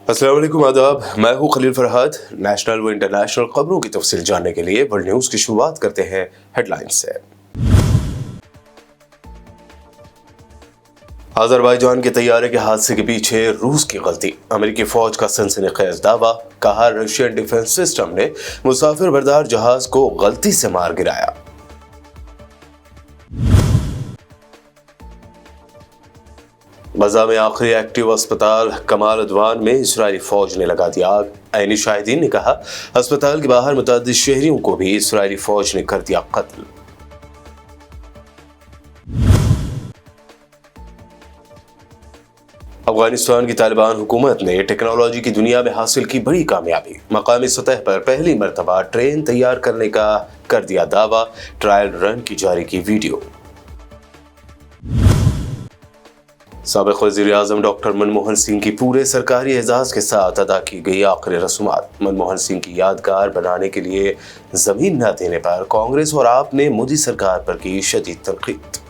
अस्सलाम वालेकुम, आदाब। मैं हूं खलील फरहाद। नेशनल व इंटरनेशनल खबरों की तफसील जानने के लिए वर्ल्ड न्यूज़ की शुरुआत करते हैं हेडलाइंस से। अजरबैजान के तैयारे के हादसे के पीछे रूस की गलती, अमेरिकी फौज का सनसनीखेज दावा। कहा, रशियन डिफेंस सिस्टम ने मुसाफिर बरदार जहाज को गलती से मार गिराया। गजा में आखिरी एक्टिव अस्पताल कमाल अदवान में इजरायली फौज ने लगा दी आग। ऐनी शाहिदीन ने कहा, अस्पताल के बाहर मुतअद्दिद शहरियों को भी इजरायली फौज ने कर दिया कत्ल। अफगानिस्तान की तालिबान हुकूमत ने टेक्नोलॉजी की दुनिया में हासिल की बड़ी कामयाबी, मकामी सतह पर पहली मरतबा ट्रेन तैयार करने का कर दिया दावा। ट्रायल रन की जारी की वीडियो। साबिक वज़ीर आज़म डॉक्टर मनमोहन सिंह की पूरे सरकारी एजाज के साथ अदा की गई आखिरी रस्मात। मनमोहन सिंह की यादगार बनाने के लिए जमीन न देने पर कांग्रेस और आप ने मोदी सरकार पर की शदीद तनकीद।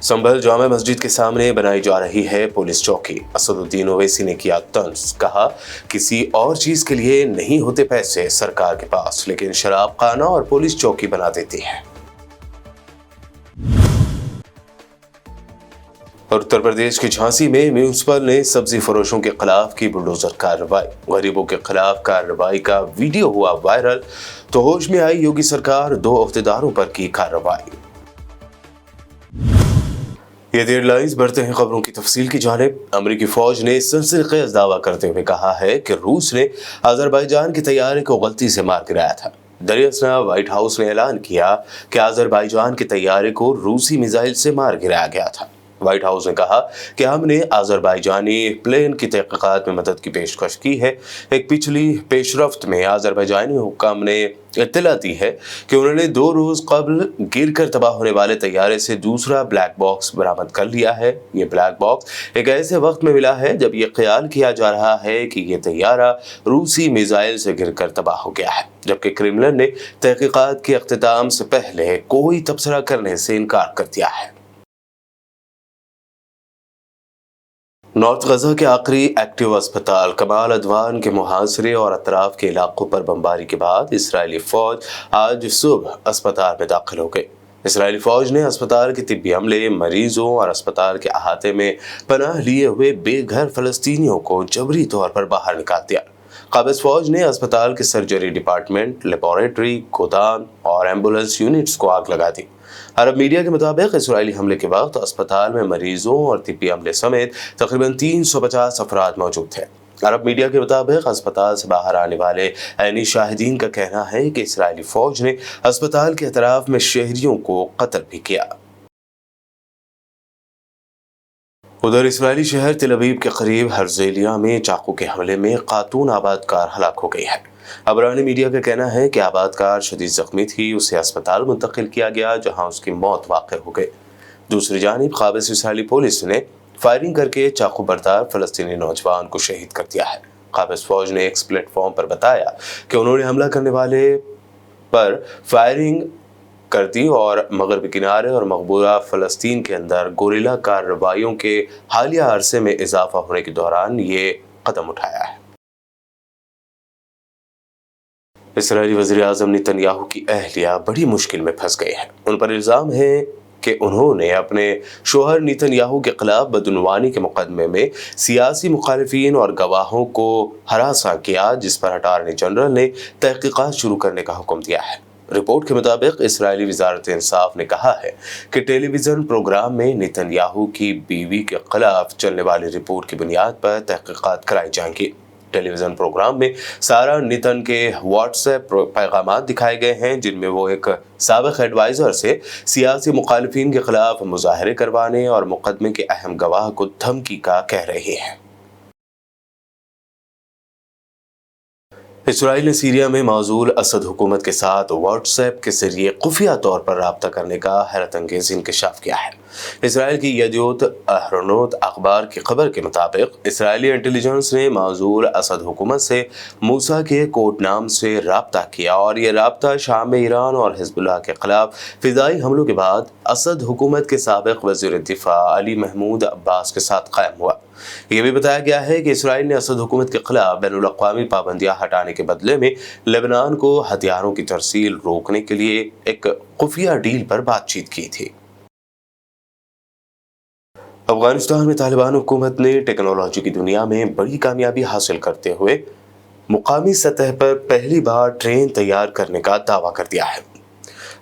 संभल जामा मस्जिद के सामने बनाई जा रही है पुलिस चौकी। असदुद्दीन ओवैसी ने किया तंज, कहा, किसी और चीज के लिए नहीं होते पैसे सरकार के पास, लेकिन शराब खाना और पुलिस चौकी बना देती है। और उत्तर प्रदेश के झांसी में म्यूनिसिपल ने सब्जी फरोशों के खिलाफ की बुलडोजर कार्रवाई। गरीबों के खिलाफ कार्रवाई का वीडियो हुआ वायरल, तो होश में आई योगी सरकार, 2 अहदेदारों पर की कार्रवाई। ये हेडलाइंस, बढ़ते हैं खबरों की तफसील की जानिब। अमेरिकी फौज ने सनसनीखेज दावा करते हुए कहा है कि रूस ने अजरबैजान के तैयारे को गलती से मार गिराया था। दरअसल व्हाइट हाउस ने ऐलान किया कि अजरबैजान के तैयारे को रूसी मिसाइल से मार गिराया गया था। व्हाइट हाउस ने कहा कि हमने अजरबैजानी प्लेन की तहकीकात में मदद की पेशकश की है। एक पिछली पेशरफ्त में अजरबैजानी हुक्काम ने इत्तला दी है कि उन्होंने 2 रोज कबल गिरकर तबाह होने वाले तैयारे से दूसरा ब्लैक बॉक्स बरामद कर लिया है। ये ब्लैक बॉक्स एक ऐसे वक्त में मिला है जब ये ख्याल किया जा रहा है कि ये तैयारा रूसी मिसाइल से गिरकर तबाह हो गया है, जबकि क्रेमलिन ने तहकीकात के अख्तिताम से पहले कोई तबसरा करने से इनकार कर दिया है। नॉर्थ गजा के आखिरी एक्टिव अस्पताल कमाल अदवान के मुहासरे और अतराफ के इलाकों पर बमबारी के बाद इसराइली फौज आज सुबह अस्पताल में दाखिल हो गई। इसराइली फौज ने अस्पताल के तिब्बी अमले, मरीजों और अस्पताल के अहाते में पनाह लिए हुए बेघर फलस्तीनियों को जबरी तौर पर बाहर निकाल दिया। काबिज फौज ने अस्पताल के सर्जरी डिपार्टमेंट, लेबोरेटरी, गोदाम और एम्बुलेंस यूनिट्स को आग लगा दी। अरब मीडिया के मुताबिक इसराइली हमले के वक्त अस्पताल में मरीजों और तिब्बी अमले समेत तकरीबन 350 अफराद मौजूद थे। अरब मीडिया के मुताबिक अस्पताल से बाहर आने वाले ऐनी शाहिदीन का कहना है कि इसराइली फौज ने अस्पताल के अतराफ में शहरियों को कत्ल भी किया। उधर इसराइली शहर तेल अवीव के करीब हर्जेलिया में चाकू के हमले में खातून आबादकार हलाक हो गई है। अबरानी मीडिया का कहना है कि आबादकार शदीद जख्मी थी, उसे अस्पताल मुंतकिल किया गया जहां उसकी मौत वाक़ हो गई। दूसरी जानिब काबिज इसराइली पुलिस ने फायरिंग करके चाकू बरदार फलस्तीनी नौजवान को शहीद कर दिया है। काबिज फौज ने एक्स प्लेटफॉर्म पर बताया कि उन्होंने हमला करने वाले पर फायरिंग कर दी और मगरबी किनारे और मकबूजा फ़लस्तीन के अंदर गोरिल्ला कार्रवाइयों के हालिया अरसे में इजाफा होने के दौरान ये कदम उठाया है। इसराइली वज़ीर आज़म नेतन्याहू की अहलिया बड़ी मुश्किल में फंस गए हैं। उन पर इल्ज़ाम है कि उन्होंने अपने शोहर नेतन्याहू के खिलाफ बदउनवानी के मुकदमे में सियासी मुखालिफिन और गवाहों को हरासा किया, जिस पर अटॉर्नी जनरल ने तहकीकात शुरू करने का हुक्म दिया है। रिपोर्ट के मुताबिक इसराइली वज़ारत इंसाफ ने कहा है कि टेलीविज़न प्रोग्राम में नेतन्याहू की बीवी के खिलाफ चलने वाली रिपोर्ट की बुनियाद पर तहकीकात कराई जाएंगी। टेलीविज़न प्रोग्राम में सारा नितन के व्हाट्सएप पैगाम दिखाए गए हैं, जिनमें वो एक साबिक एडवाइज़र से सियासी मुखालिफिन के खिलाफ मुजाहरे करवाने और मुकदमे के अहम गवाह को धमकी का कह रहे हैं। इसराइल ने सीरिया में मौजूद असद हुकूमत के साथ व्हाट्सएप के जरिए खुफिया तौर पर रब्ता करने का हैरत अंगेज इंकशाफ किया है। इसराइल की यदियोत अहरोनोत अखबार की खबर के मुताबिक इसराइली इंटेलिजेंस ने मौजूद असद हुकूमत से मूसा के कोड नाम से रब्ता किया और ये रब्ता शाम में ईरान और हिजबुल्लाह के खिलाफ फिजाई हमलों के बाद असद हुकूमत के साबिक वज़ीर दिफा अली महमूद अब्बास के साथ कायम हुआ। ये भी बताया गया है कि इसराइल ने असद हुकूमत के खिलाफ बैनुल-अक़वामी पाबंदियां हटाने के बदले में लेबनान को हथियारों की तरसील रोकने के लिए एक खुफिया डील पर बातचीत की थी। अफगानिस्तान में तालिबान हुकूमत ने टेक्नोलॉजी की दुनिया में बड़ी कामयाबी हासिल करते हुए मुकामी सतह पर पहली बार ट्रेन तैयार करने का दावा कर दिया है।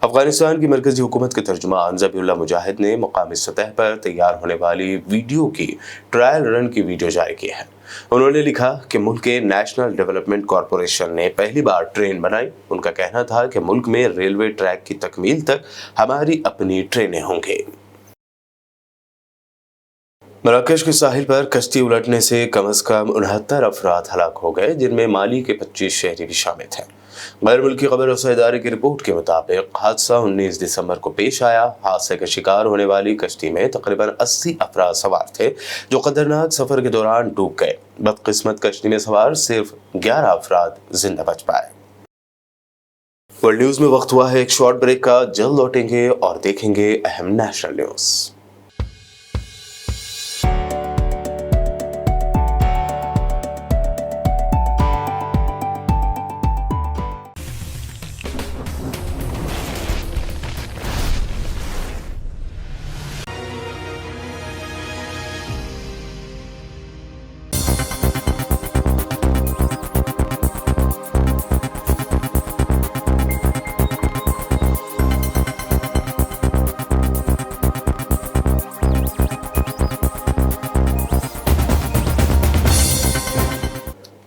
अफगानिस्तान की मरकजी हुकूमत के तर्जुमान ज़बीहुल्लाह मुजाहिद ने मुकामी सतह पर तैयार होने वाली वीडियो की ट्रायल रन की वीडियो जारी की है। उन्होंने लिखा कि मुल्क के नेशनल डेवलपमेंट कॉरपोरेशन ने पहली बार ट्रेन बनाई। उनका कहना था कि मुल्क में रेलवे ट्रैक की तकमील तक हमारी अपनी ट्रेनें होंगी। मराकश के साहिल पर कश्ती उलटने से कम 69 अफराद हलाक हो गए, जिनमें माली के 25 शहरी भी शामिल थे। गैर मुल्की खबर रसा इदारे की रिपोर्ट के मुताबिक हादसा 19 दिसंबर को पेश आया। हादसे का शिकार होने वाली कश्ती में तकरीबन 80 अफराद सवार थे, जो खतरनाक सफर के दौरान डूब गए। बदकिस्मत कश्ती में सवार सिर्फ 11 अफराद जिंदा बच पाए। वर्ल्ड न्यूज में वक्त हुआ है एक शॉर्ट ब्रेक का। जल्द लौटेंगे और देखेंगे अहम नेशनल न्यूज।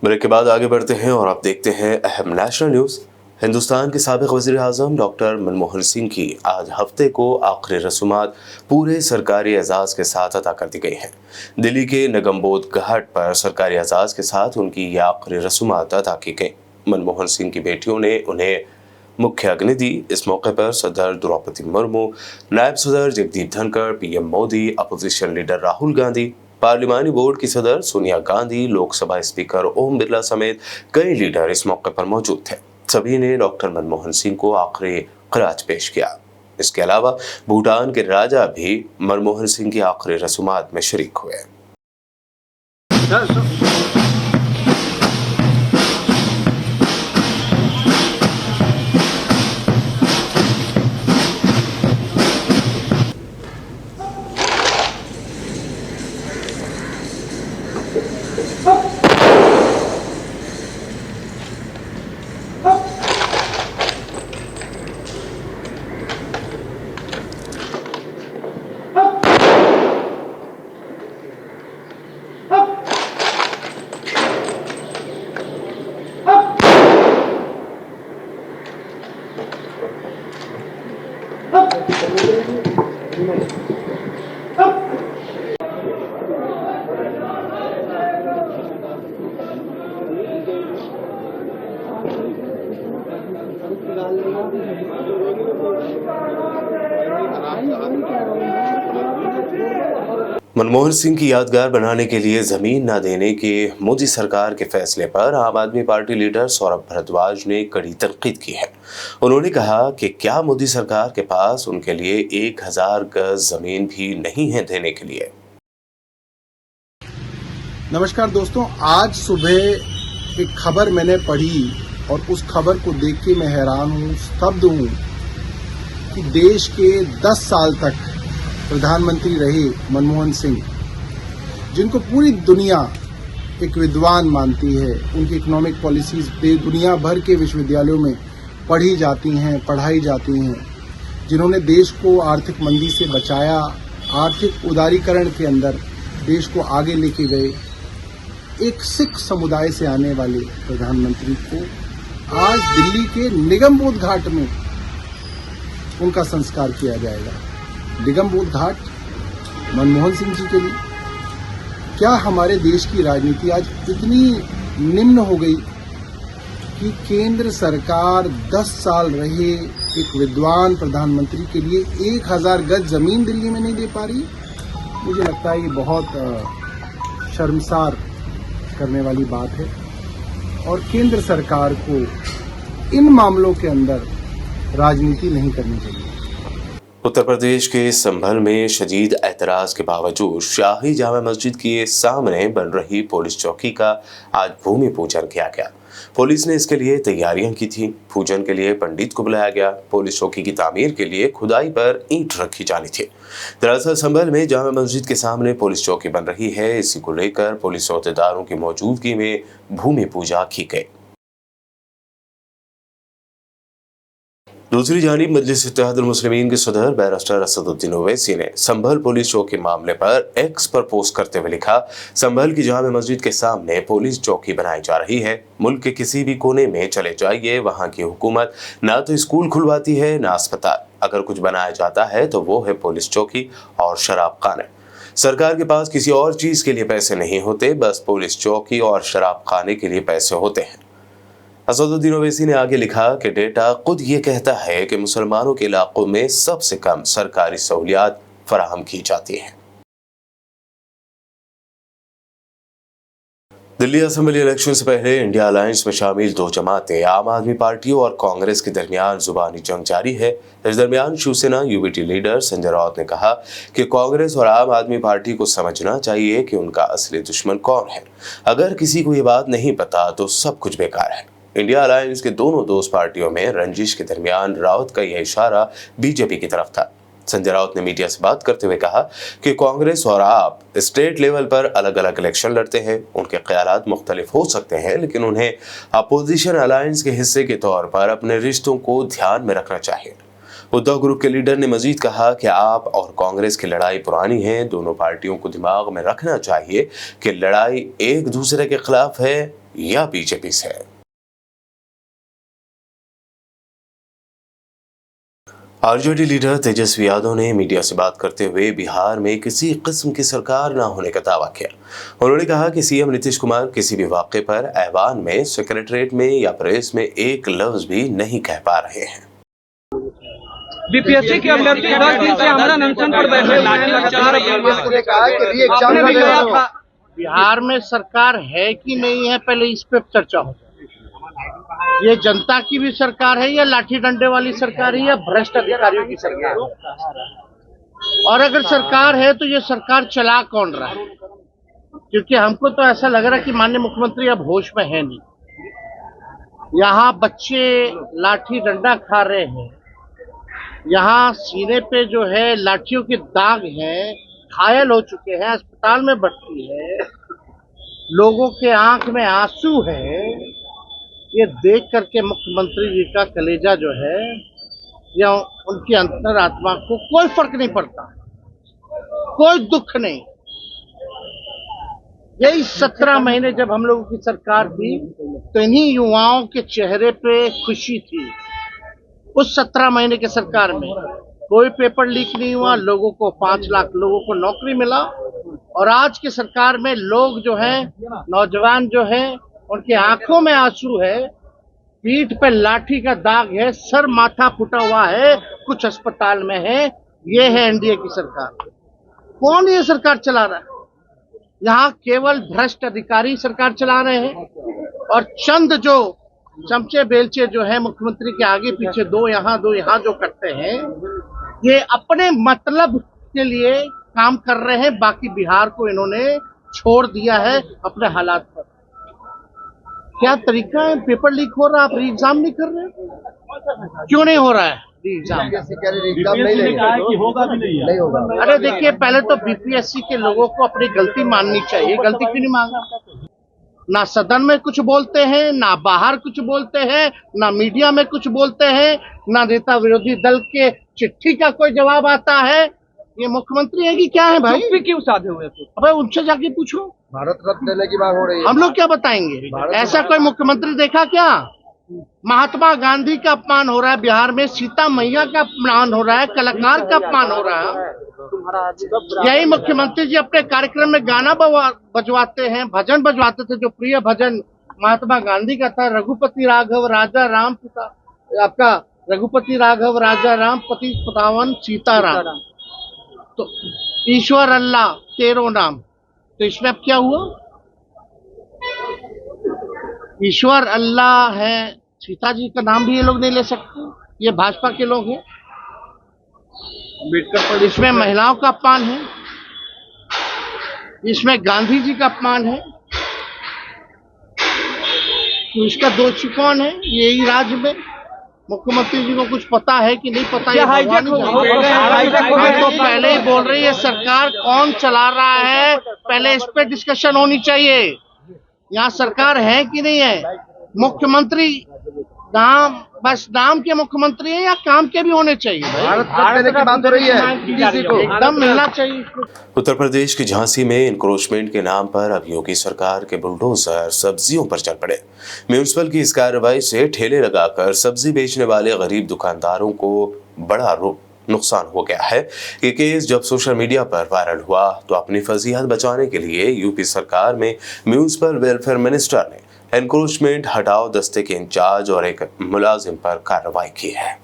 ब्रेक के बाद आगे बढ़ते हैं और आप देखते हैं अहम नेशनल न्यूज़। हिंदुस्तान के साबिक वज़ीर आज़म डॉक्टर मनमोहन सिंह की आज हफ्ते को आखिरी रसूमात पूरे सरकारी एजाज़ के साथ अदा कर दी गई हैं। दिल्ली के निगमबोध घाट पर सरकारी एजाज़ के साथ उनकी ये आखिरी रसूमात अदा की गई। मनमोहन सिंह की बेटियों ने उन्हें मुख्य अग्नि दी। इस मौके पर सदर द्रौपदी मुर्मू, नायब सदर Jagdeep Dhankhar, PM Modi, opposition leader Rahul Gandhi, पार्लिमानी बोर्ड की सदर सोनिया गांधी, लोकसभा स्पीकर ओम बिरला समेत कई लीडर इस मौके पर मौजूद थे। सभी ने डॉक्टर मनमोहन सिंह को आखिरी खराज पेश किया। इसके अलावा भूटान के राजा भी मनमोहन सिंह की आखिरी रसूमात में शरीक हुए। मनमोहन सिंह की यादगार बनाने के लिए जमीन न देने के मोदी सरकार के फैसले पर आम आदमी पार्टी लीडर सौरभ भारद्वाज ने कड़ी तनकीद की है। उन्होंने कहा कि क्या मोदी सरकार के पास उनके लिए 1000 गज जमीन भी नहीं है देने के लिए। नमस्कार दोस्तों, आज सुबह एक खबर मैंने पढ़ी और उस खबर को देख के मैं हैरान हूँ, स्तब्ध हूँ कि देश के 10 साल तक प्रधानमंत्री रहे मनमोहन सिंह, जिनको पूरी दुनिया एक विद्वान मानती है। उनकी इकोनॉमिक पॉलिसीज दुनिया भर के विश्वविद्यालयों में पढ़ी जाती हैं, पढ़ाई जाती हैं, जिन्होंने देश को आर्थिक मंदी से बचाया, आर्थिक उदारीकरण के अंदर देश को आगे लेके गए। एक सिख समुदाय से आने वाले प्रधानमंत्री को आज दिल्ली के निगमबोध घाट में उनका संस्कार किया जाएगा। निगमबोध घाट मनमोहन सिंह जी के लिए। क्या हमारे देश की राजनीति आज इतनी निम्न हो गई कि केंद्र सरकार 10 साल रहे एक विद्वान प्रधानमंत्री के लिए 1000 गज जमीन दिल्ली में नहीं दे पा रही। मुझे लगता है ये बहुत शर्मसार करने वाली बात है और केंद्र सरकार को इन मामलों के अंदर राजनीति नहीं करनी चाहिए। उत्तर प्रदेश के संभल में शदीद एतराज के बावजूद शाही जामा मस्जिद के सामने बन रही पुलिस चौकी का आज भूमि पूजन किया गया। पुलिस ने इसके लिए तैयारियां की थी। पूजन के लिए पंडित को बुलाया गया। पुलिस चौकी की तामीर के लिए खुदाई पर ईंट रखी जानी थी। दरअसल संभल में जामा मस्जिद के सामने पुलिस चौकी बन रही है। इसी को लेकर पुलिस अहदेदारों की मौजूदगी में भूमि पूजा की गई। दूसरी जानिब मजलिस इत्तेहादुल मुस्लिमीन के सदर बैरिस्टर असदुद्दीन ओवैसी ने संभल पुलिस चौकी मामले पर एक्स पर पोस्ट करते हुए लिखा, संभल की जामा मस्जिद के सामने पुलिस चौकी बनाई जा रही है। मुल्क के किसी भी कोने में चले जाइए, वहां की हुकूमत ना तो स्कूल खुलवाती है ना अस्पताल। अगर कुछ बनाया जाता है तो वो है पुलिस चौकी और शराब खाने। सरकार के पास किसी और चीज के लिए पैसे नहीं होते, बस पुलिस चौकी और शराब खाने के लिए पैसे होते हैं। असदुद्दीन ओवैसी ने आगे लिखा कि डेटा खुद ये कहता है कि मुसलमानों के इलाकों में सबसे कम सरकारी सहूलियात फराहम की जाती हैं। दिल्ली असेंबली इलेक्शन से पहले इंडिया अलायंस में शामिल दो जमातें आम आदमी पार्टी और कांग्रेस के दरमियान जुबानी जंग जारी है। इस दरमियान शिवसेना यूबीटी लीडर संजय राउत ने कहा कि कांग्रेस और आम आदमी पार्टी को समझना चाहिए कि उनका असली दुश्मन कौन है। अगर किसी को ये बात नहीं पता तो सब कुछ बेकार है। इंडिया अलायंस के दोनों दोस्त पार्टियों में रंजिश के दरमियान राउत का यह इशारा बीजेपी की तरफ था। संजय राउत ने मीडिया से बात करते हुए कहा कि कांग्रेस और आप स्टेट लेवल पर अलग अलग इलेक्शन लड़ते हैं। उनके ख्यालात मुख्तलिफ हो सकते हैं, लेकिन उन्हें अपोजिशन अलायंस के हिस्से के तौर पर अपने रिश्तों को ध्यान में रखना चाहिए। उद्धव ग्रुप के लीडर ने मजीद कहा कि आप और कांग्रेस की लड़ाई पुरानी है। दोनों पार्टियों को दिमाग में रखना चाहिए कि लड़ाई एक दूसरे के खिलाफ है या बीजेपी से है। आरजेडी लीडर तेजस्वी यादव ने मीडिया से बात करते हुए बिहार में किसी किस्म की सरकार न होने का दावा किया। उन्होंने कहा कि सीएम नीतीश कुमार किसी भी वाक़े पर ऐवान में, सेक्रेटरीट में या प्रेस में एक लफ्ज भी नहीं कह पा रहे हैं। बीपीएससी के अभ्यर्थी 10 दिन से हमारा अनशन पर बैठे हैं। बिहार में सरकार है कि नहीं है, पहले इस पे चर्चा हो। ये जनता की भी सरकार है या लाठी डंडे वाली सरकार है या भ्रष्ट अधिकारियों की सरकार है? और अगर सरकार है तो ये सरकार चला कौन रहा है? क्योंकि हमको तो ऐसा लग रहा है कि माननीय मुख्यमंत्री अब होश में है नहीं। यहाँ बच्चे लाठी डंडा खा रहे हैं, यहाँ सीने पे जो है लाठियों के दाग हैं, घायल हो चुके हैं, अस्पताल में भर्ती है, लोगों के आंख में आंसू है। ये देख करके मुख्यमंत्री जी का कलेजा जो है या उनकी अंतरात्मा को कोई फर्क नहीं पड़ता, कोई दुख नहीं। यही 17 महीने जब हम लोगों की सरकार थी तो इन्हीं युवाओं के चेहरे पे खुशी थी। उस 17 महीने के सरकार में कोई पेपर लीक नहीं हुआ, लोगों को 5 लाख लोगों को नौकरी मिला। और आज की सरकार में लोग जो हैं, नौजवान जो हैं, उनकी आंखों में आंसू है, पीठ पे लाठी का दाग है, सर माथा फुटा हुआ है, कुछ अस्पताल में है। ये है एनडीए की सरकार। कौन ये सरकार चला रहा है? यहाँ केवल भ्रष्ट अधिकारी सरकार चला रहे हैं और चंद जो चमचे बेलचे जो है मुख्यमंत्री के आगे पीछे दो यहाँ जो करते हैं, ये अपने मतलब के लिए काम कर रहे हैं। बाकी बिहार को इन्होंने छोड़ दिया है अपने हालात पर। क्या तरीका है? पेपर लीक हो रहा है, आप री एग्जाम नहीं कर रहे? क्यों नहीं हो रहा है री एग्जाम? नहीं होगा। अरे देखिए, पहले तो बीपीएससी के लोगों को अपनी गलती माननी चाहिए। गलती क्यों नहीं मांगा? ना सदन में कुछ बोलते हैं, ना बाहर कुछ बोलते हैं, ना मीडिया में कुछ बोलते हैं, ना नेता विरोधी दल के चिट्ठी का कोई जवाब आता है। ये मुख्यमंत्री है कि क्या है भाई? चुप्पी क्यों साधे हुए थे? अबे उनसे जाके पूछो। भारत रत्न देने की मांग हो रही है। हम लोग क्या बताएंगे? ऐसा कोई मुख्यमंत्री देखा क्या? महात्मा गांधी का अपमान हो रहा है बिहार में, सीता मैया का अपमान हो रहा है, कलाकार का अपमान हो रहा है। यही मुख्यमंत्री जी अपने कार्यक्रम में गाना बजवाते हैं, भजन बजवाते थे, जो प्रिय भजन महात्मा गांधी का था, रघुपति राघव राजा राम पिता, आपका रघुपति राघव राजा राम पति पतावन सीताराम, तो ईश्वर अल्लाह तेरो नाम, तो इसमें अब क्या हुआ? ईश्वर अल्लाह है, सीता जी का नाम भी ये लोग नहीं ले सकते, ये भाजपा के लोग हैं। इसमें महिलाओं का अपमान है, इसमें गांधी जी का अपमान है, तो इसका दोषी कौन है? यही राज्य में मुख्यमंत्री जी को कुछ पता है कि नहीं पता? ये भगवान ही जाने। मैं तो पहले ही बोल रही है, सरकार कौन चला रहा है पहले इस पे डिस्कशन होनी चाहिए। यहाँ सरकार है कि नहीं है? मुख्यमंत्री नाम, बस नाम के मुख्यमंत्री है या काम के भी होने चाहिए? भारत की बात हो रही है, एकदम मिलना चाहिए। उत्तर प्रदेश की झांसी में इंक्रोचमेंट के नाम पर अब योगी सरकार के बुलडोजर सब्जियों पर चल पड़े। म्यूनिसिपल की इस कार्रवाई से ठेले लगाकर सब्जी बेचने वाले गरीब दुकानदारों को बड़ा नुकसान हो गया है। ये केस जब सोशल मीडिया पर वायरल हुआ तो अपनी फजीहत बचाने के लिए यूपी सरकार में म्यूनिसिपल वेलफेयर मिनिस्टर ने एनक्रोचमेंट हटाओ दस्ते के इंचार्ज और एक मुलाजिम पर कार्रवाई की है।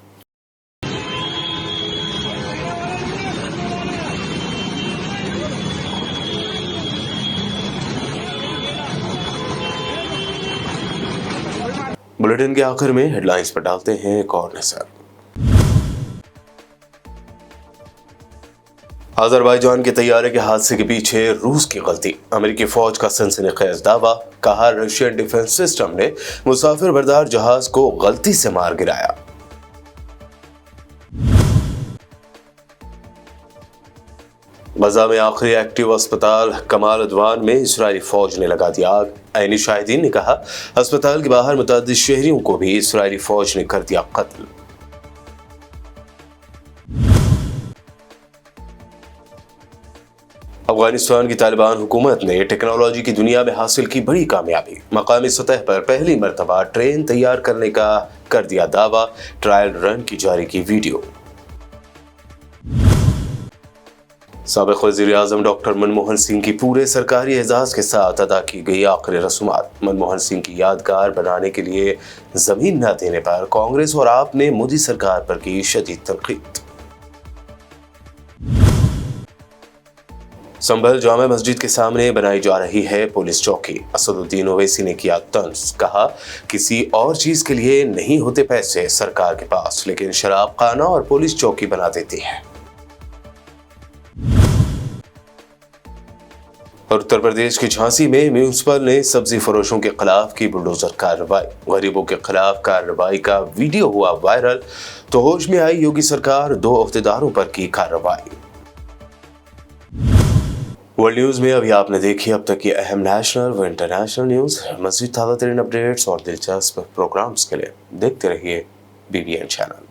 बुलेटिन के आखिर में हेडलाइंस पर डालते हैं एक और नजर। अजरबैजान के तैयारे के हादसे के पीछे रूस की गलती, अमेरिकी फौज का सनसनीखेज दावा, कहा रशियन डिफेंस सिस्टम ने मुसाफिर बरदार जहाज को गलती से मार गिराया। गजा में आखिरी एक्टिव अस्पताल कमाल अदवान में इजरायली फौज ने लगा दी आग। ऐनी शाहिदीन ने कहा अस्पताल के बाहर मुतअद्दिद शहरियों को भी इजरायली फौज ने कर दिया कत्ल। अफगानिस्तान की तालिबान हुकूमत ने टेक्नोलॉजी की दुनिया में हासिल की बड़ी कामयाबी, मकामी सतह पर पहली मर्तबा ट्रेन तैयार करने का कर दिया दावा, ट्रायल रन की जारी की वीडियो। साबिक वज़ीर-ए-आज़म डॉक्टर मनमोहन सिंह की पूरे सरकारी एजाज के साथ अदा की गई आखिरी रस्मात। मनमोहन सिंह की यादगार बनाने के लिए जमीन न देने पर कांग्रेस और आप ने मोदी सरकार पर की शदीद तनकीद। संभल जामा मस्जिद के सामने बनाई जा रही है पुलिस चौकी, असदुद्दीन ओवैसी ने किया तंज, कहा किसी और चीज के लिए नहीं होते पैसे सरकार के पास, लेकिन शराब खाना और पुलिस चौकी बना देती है। और उत्तर प्रदेश की झांसी में म्यूनिसिपल ने सब्जी फरोशों के खिलाफ की बुलडोजर कार्रवाई, गरीबों के खिलाफ कार्रवाई का वीडियो हुआ वायरल, तो होश में आई योगी सरकार, 2 अहदेदारों पर की कार्रवाई। वर्ल्ड न्यूज में अभी आपने देखी अब तक की अहम नेशनल व इंटरनेशनल न्यूज। मज़ीद ताज़ा तरीन अपडेट्स और दिलचस्प प्रोग्राम्स के लिए देखते रहिए BBN चैनल।